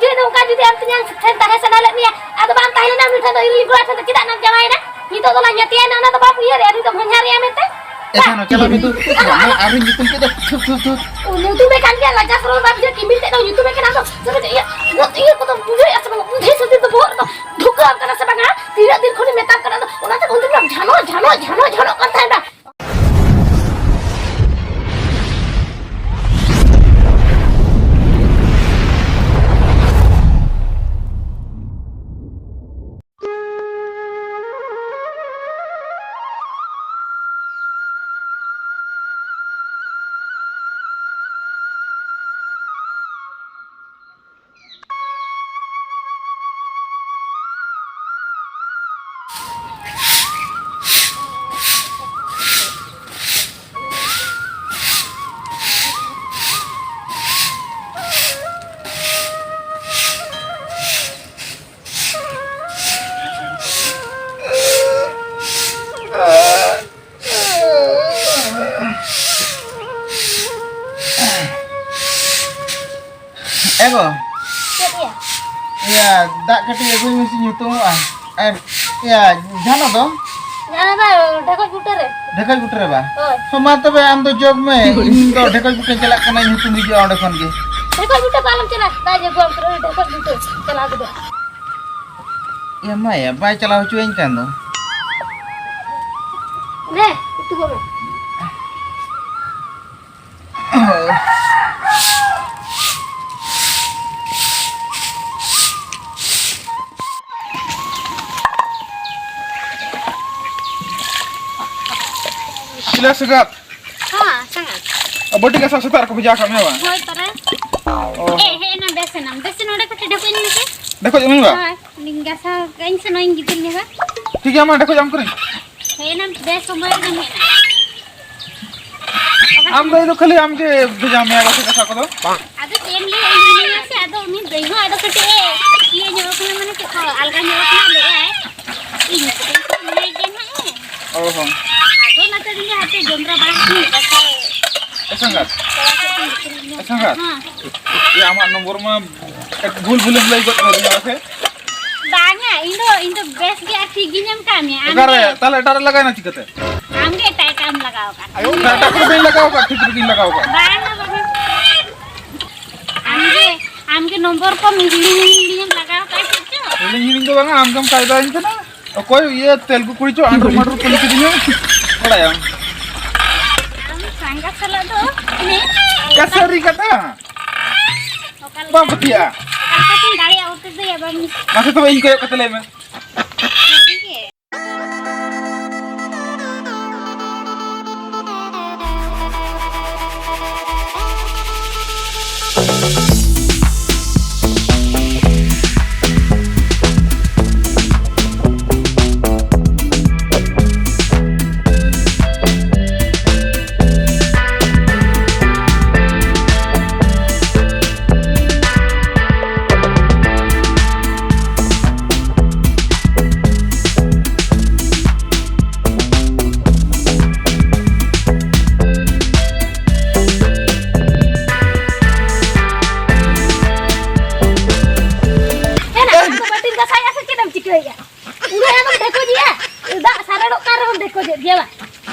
ᱡᱩᱫᱤ ᱱᱚᱝᱠᱟ ᱡᱩᱫᱤ ᱟᱢ ᱛᱤᱧᱟᱝ ᱴᱷᱮᱱ ᱛᱟᱦᱮᱸ ᱥᱟᱱᱟ ᱞᱮᱫ ᱢᱮᱭᱟ ᱟᱫᱚ ᱵᱟᱢ ᱛᱟᱦᱮᱸ ᱞᱮᱱᱟ ᱩᱱᱤ ᱴᱷᱮᱱ ᱫᱚ ᱤᱨᱤᱞ ᱠᱚᱲᱟ ᱴᱷᱮᱱ ᱫᱚ ᱪᱮᱫᱟᱜ ᱮᱢ ᱡᱟᱶᱟᱭᱮᱱᱟ ᱱᱤᱛᱚᱜ ᱫᱚ ᱞᱟᱝ ᱧᱟᱛᱤᱭᱟᱭᱱᱟ ᱚᱱᱟ ᱫᱚ ᱵᱟᱢ ᱩᱭᱦᱟᱹᱨᱮᱜᱼᱟ ᱱᱤᱛᱚᱜ ᱵᱷᱚᱧᱦᱟᱨᱮᱜᱼᱟ ᱢᱮᱱᱛᱮ Esa no chala itu arun nyutum kita tuh YouTube kan dia lajak seru bab dia kimbil tak YouTube kan atau sebenarnya iya iya kau tu budaya asal budaya seperti itu bohong tu duka karena sebangga tidak din kau ni metak karena orang tu untuk nak jano kan tak ada Ego. Iya. Ya, dak kati ego mesti nyutum ya jano to? Jana ba ढेकल गुटर रे. ढेकल गुटर ba? Hoi. Soma tobe am do job me in do ढेकल गुटर chalak kana nyutum hiju onde khon ge. ढेकल गुटर Palam चला. ता जे गो हम ढेकल गुटर चला दे. Ya ma ya, bai chala hucuin kan do. Ne, itu gua. Sila segat. Ha, sangat. Abadi ka sa setar ko bija kami ba? Hoi tara. Oh. He na besenam ode kate ढेकल ni ke. Dekho jami ba? Ha, ninga sa kain sa noing gitil ni ba. ঠিক আছে মা দেখো জাম করি He na beso mo na he. আম দই তো খালি আমকে ভেজা মিয়া কাছে কথা কত Ado tem le ini se ado uni dei ho ado kate iye nyo ko mane ke alga nyo ko le ai. Ini ko ne ge na e. ওহো Ado na tadi ni hate jomra ba ni kata. এসঙ্গাত Ha. এসঙ্গাত এই আমার নম্বর মা এক ভুল ভুলে লই গত দিন আছে Banga, indo best ge ঠিক গিনাম কামে একারে তাহলে এটারে লাগাই না চিকতে আমগে টাই কাম লাগাও কা আয়ো টাটা করে বিন লাগাও কা ঠিক বিন লাগাও কা বানা বাবা আমগে নম্বর কম হিলিং লাগাও কা চিচো হিলিং হিলিং তো বাঙা আমকম কায়দা আনছে না কই ইয়ে তেলগু কুড়িছো আন্ডার মাডার পুলিশ দিনিও পড়ায়া আম সাঙ্গা চলা তো নে কাসারি কাটা বাম পতিয়া কাটিং গাড়ি আউতে দে এবার নি মাসে তো ইন কয় কত লেমে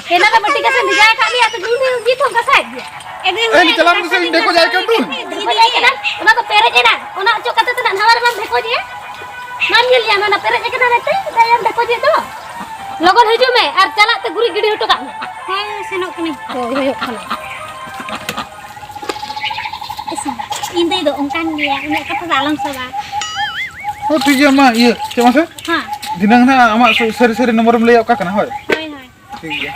Kena na mati kasi digaya kami atau dulu gitu ka sa dia. Ini jalan ke sini deko jai kan tu. Deko jai kan? Ona to pere jena. Ona cho kata tu na hawar bam deko jai. Nam nyel ya na pere jai kana nate dayam deko jai to. Logon hiju me ar chala te guri gidi hoto ka. Ha senok kini. Hoyo kana. Esa. Indai do ongkan dia. Ini kata dalam sama. Oh ठीक है मां ये क्या मासे Ha. दिनांग ना आमा सरी number में ले का kana होय Hai hai. ठीक है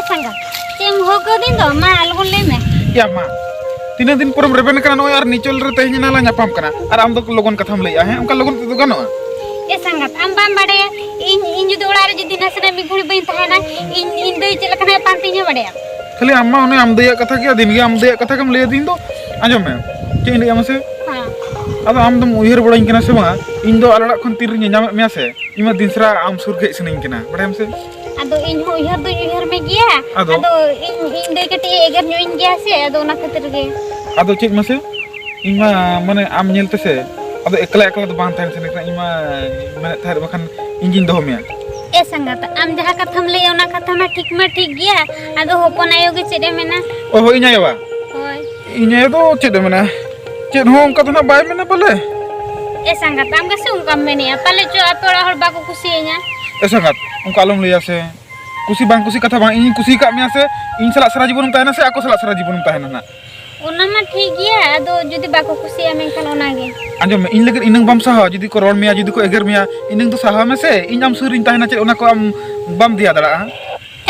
Sangga, cem hogo din do ma algon le me. Ya ma, तीन दिन पर रेबेन कना नो यार निचल रे तेज नाला ᱧᱟᱯᱟᱢ कना और आम दो लोगन कथाम लइया है उनका लोगन तो गनो ए संगत आम बाम बाडे इन जुदी ओड़ा रे जुदी नसरे मी गुड़ी बइन थाना इन ᱫᱟᱹᱭ ᱪᱮᱫ ᱞᱮᱠᱟᱱᱟᱜ ᱯᱟᱱᱛᱤᱧ ᱵᱟᱲᱟᱭᱟ खाली अम्मा उन्हें आमदैया कथा के दिन के आमदैया कथा कम ले दिन तो आजम में चेन ले आमसे हाँ अब आम दम उयर बड़ा इनके ना से वहाँ इन दो अलग खन तीर नी जाम में से इमा दिनसरा आम सुर के इसने इनके ना बड़ा हमसे अदो इन हो उहर में गया अदो इन दे के टी एगर न्यू इन गया से अदो ना खातिर गे अदो चेक में से इमा मने आम नेलते से अदो एकला एकला तो बांध थान से निकला इमा मने थार बखन इंजिन दो में ए संगत आम जहाँ कथम ले ओना कथा में ठीक गया अदो होपन आयो के चेदे मेना ओ हो इन्या यावा होय इन्या तो चेद में ना चेद हो उनका तो ना बाय में ना बोले ए संगत आम के से उनका में नहीं पहले जो अतोड़ा हर बाको खुशी है ऐसा बात उनका आलम लिया से कुसी बांग कुसी कथा बांग इन कुसी का में से इन सला सारा जीवन ताहे ना से आको सला सारा जीवन ताहे ना ओना मा ठीक गया अदो जदी बाको खुशी है मेनखान ओना गे आंजो में इन लगे इनंग बम सहा जदी को रोड में जदी को एगर में इनंग तो सहा में से इन आम सुर इन ताहे ना चे ओना को आम बम दिया दड़ा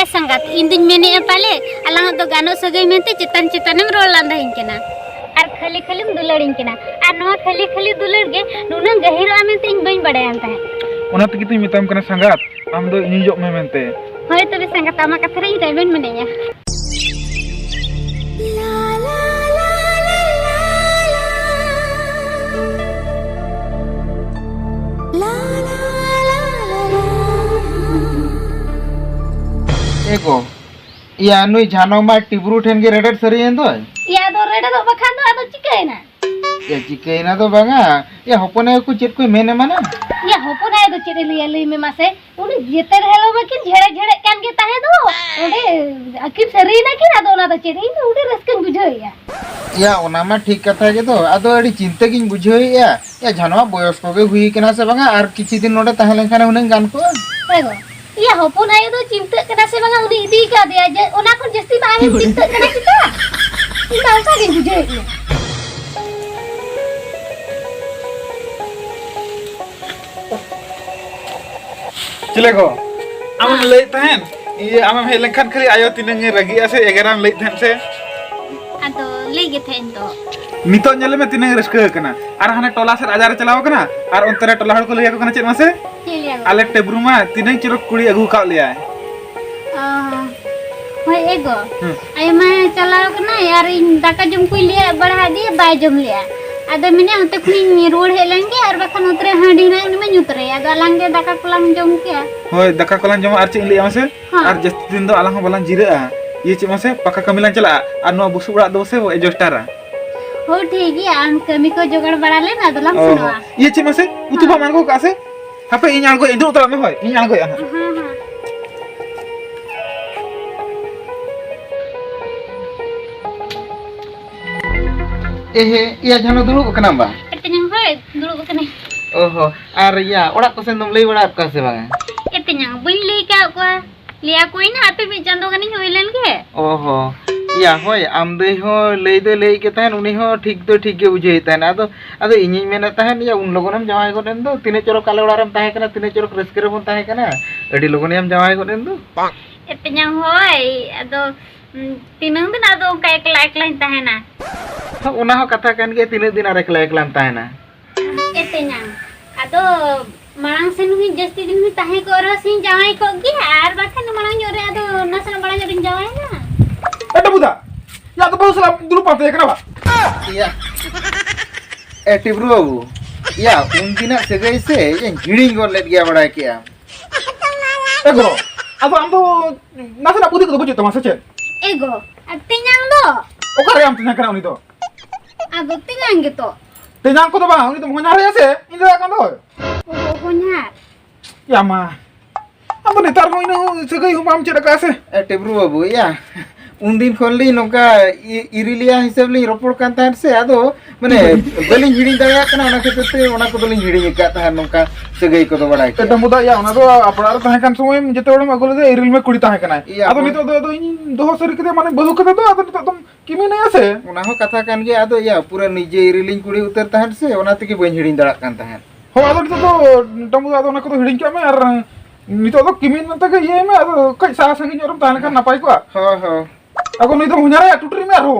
ए संगत इन दिन मेने पाले अलांग तो गानो सगई मेंते चितन चितनम रोल लांदा हिंकेना आर खाली खाली दुलड़ हिंकेना आर नो खाली खाली दुलड़ गे नुना गहिर आमेंते इन बइन बड़े आंता है ओना तकी तुई मिताम कना संगात आम दो इन जो में मेंते होय तबे संगत आमा कथा रे रेबेन मनेया एको या नुई जानो मा टिब्रू ठेन के रेडेट सरी एन तो या दो रेडा दो बखान दो आदो चिकेना या चिकेना तो बांगा या होपने को चेत कोई मेने माना या होपन आय दो चेदे लिया लई में मासे उनी जेते हेलो बकिन झेड़े झेड़े कान के ताहे दो ओडे अकिन सरी ना कि आदो ना दो चेदे इन उडे रस्कन बुझोया या ओना मा ठीक कथा के तो आदो अडी चिंता किन बुझोई या जानो बयस को गे हुई केना से बांगा आर किछि दिन नोडे ताहे लेखाने उनन गान को एगो या होपन आय दो चिंता कना से बांगा उनी इदी का दिया जे ओना को जस्ती ताहे चिंता कना चिता इन बांगा के बुझोई चले को आम ले तहन ये आम हे लखन खाली आयो तिनंग रगी से एगराम ले तहन से अदो ले गे थेन तो नितो नेले में तिनंग रस्क कना आर हाने टोला से आजार चलाव कना आर अंतरे टोला हड़ को ले को कना चेत मासे केलिया आले टेब्रू मा तिनंग चिरक कुड़ी अगु का लिया होय एगो आय मा चलाव कना यार इन दाका जम कोई लिया बढ़ा दिए बाय जम लिया आदो मिने हते खुनी रोड हेलेंगे और बखन उतरे हांडी ना उनमें उतरे आदो लांगे दाका कोलाम जम के होय दका कोलां जम आर चे ले मासे आर जस्त दिन दो आला बलां जिरा ये चे मासे पक्का कमिलां चला आर नो बुसु बड़ा दो से एजस्टारा हो ठीक है आम कमी को जोगड़ बड़ा ले ना दलाम सुनवा ये चे मासे उतुबा मानगो कासे हापे इन आलगो इंदु उतरा में होय इन आलगो या हां हां एहे या जानो दुलु कना बा एतनी होय दुड़ुब कने ओहो आर या ओड़ा को सेन तुम लई बड़ा का से बांगा एतनी बई ले का को लिया कोई ना आपे भी चंदो कनी होइलन के ओहो या होय आम दे हो लई दे लई के तहन उनी हो ठीक तो ठीक के बुझे तहन आदो आदो इनि मेना तहन या उन लोगनम जवाय गोडेन दो तिने चोरो काले ओड़ारम ताहे कना तिने चोरो रस्के रे बोन ताहे कना अडी लोगनियम जवाय गोडेन दो एतनी होय आदो तीनों दिन आदो का एकला एकला ताहे ना ओना हो कथा कान के तिने दिन आर एकला एकलाम ताहे ना एतनी आदो मांग से नुही जस्ती दिन ही ताहे को रसिन जवाय को गे आर बाखन मांग जोरे आदो नसन बड़ा जोरिन जवाय ना एटा बुदा या तो बहुत सारा दुलु पाते एकरा बा या ए टिब्रू बाबू या उन दिना सगई से ये हिडिंग गोल लेट गया बड़ा किया एगो अब हम तो नासना पुदी को बुझे तो मासे चे एगो अतिन्यां दो ओकरे हम तिना करा उनी तो आगो तिन्यां गे तो तेजां को तो बा उनी तो मोना रे से इन दा का दो ओ होन्या या मा हम तो नेतार को इनो सगई हम आम चे का से ए टिब्रू बाबू या उन दिन खोल ली नोका इरिलिया हिसाब ली रोपड़ कान ताहन से आदो माने बलिन हिडिंग दाया कना ओना खेते ते ओना को बलिन हिडिंग का ताहन नोका सगई को तो बड़ा एटा मुदा या ओना दो अपरार ताहे कान समय जते ओडम अगुले दे इरिल में कुड़ी ताहे कना या आदो नितो दो इन दो सरी के माने बहु कते दो आदो नितो तुम किमी नहीं आसे ओना हो कथा कान गे आदो या पूरा निजे इरिलिंग कुड़ी उतर ताहन से ओना तके बइन हिडिंग दाड़ा कान ताहन हो आदो नितो तो टमु आदो ओना को तो हिडिंग के में यार नितो तो किमी न तके ये में आदो कई सा संगी जोरम ताहे कान नापाई को हो हो अगो नहीं तो हुनारा टुटरी में आरो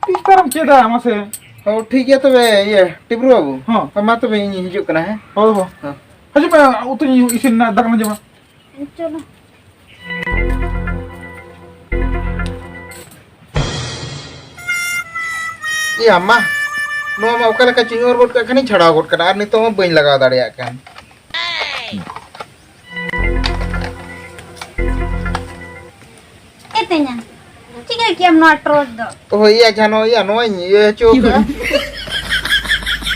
किस तरह चेदा हमसे हो ठीक है तबे ये टिब्रू बाबू हां मा तबे इन हिजु कना है हो हो हजु मैं उतनी इसिन ना दकना जमा चलो Iya mah, no mau kala ka cingor got ka khani chhada got kana ar nito ma bain lagaw dareya kan. Etenya. Chiga kiam not road do. Oh iya jano iya no iya choka.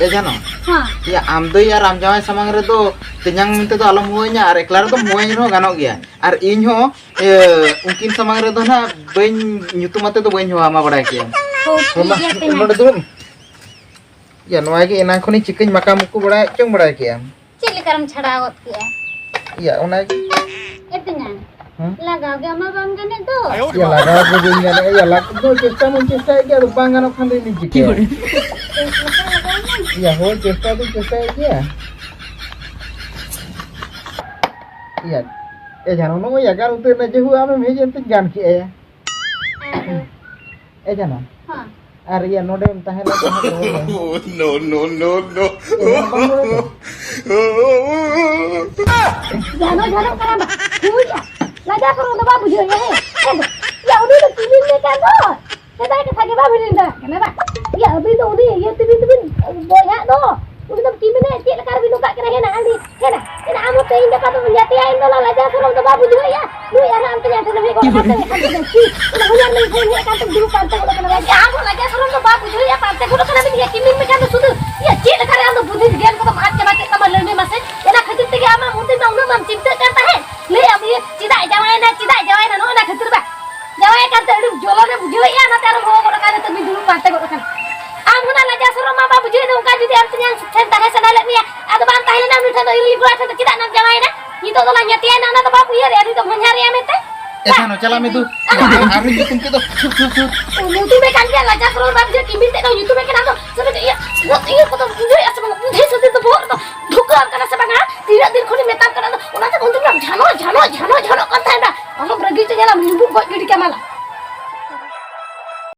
Ya jano. Ha. Ya am do ya ram jawai samang re do tenyang minta do alam muanya ar eklar do muanya no ganok ya. Ar in ho mungkin samang re do na bain nyutum ate do bain ho ama badai kia. Oh, Mama, iya tenya. node dulu. Ya no lagi enak koni chicken makam muku badai chung badai kia. Chili karam chhada got kiya. Ya ona Etenya. Hmm? Lagaw ge ama bam gane do. ya lagaw ko din ya ya lag do chesta mun chesta kia do bang ganok khande ni chicken. Ya ho chesta kia. Iya. Jano no ya gar utir na jehu ame mejen tin gan ki ya. Jano. Ha. Ar ya node tahe la tahe. No. Jano karam. Huya. Laga karo do babu jo ye. Ya udah do kimin me kan do. Sedai ke thage babu rinda. Kenapa? Ya abhi do udah ye tibin boya do. Udah do kimin ne cek kar binu ka kena hena andi. Hena. Hena amo te inda ka do jati ain do laga karo do babu jo ya. Lu ya ram te ya te me ko ka te udah huyan me phone kan te dulu kan te ko kena laga amo laga karo do babu jo ya pante ko kena me ya kimin me kan do sudu. Ya cek kar ando budhi gyan ko baat jama te kama lene mase. Ena khatir te ama muti ma unam am cinta karta hai. Le am ye cida jawai na no na khatir ba. Jawai kan te jolo ne budhi ya na tar ho ko ka te me dulu pante ko kan. Am huna laga soro ma babu jo ne ka judi am tinyang sen ta hesa na le ni ado ban ta na mi ta do iri gura ta cida na jawai na. Ni to la nyati na to babu ye re to bhanyari amete. Jano chala me tu. Ar ni tum ke do. Mutu me kan dia laga soro babu jo kimin te no YouTube ke na to. Sabe ya. Wo iyo ko to budhi asa mo budhi so te to bo to.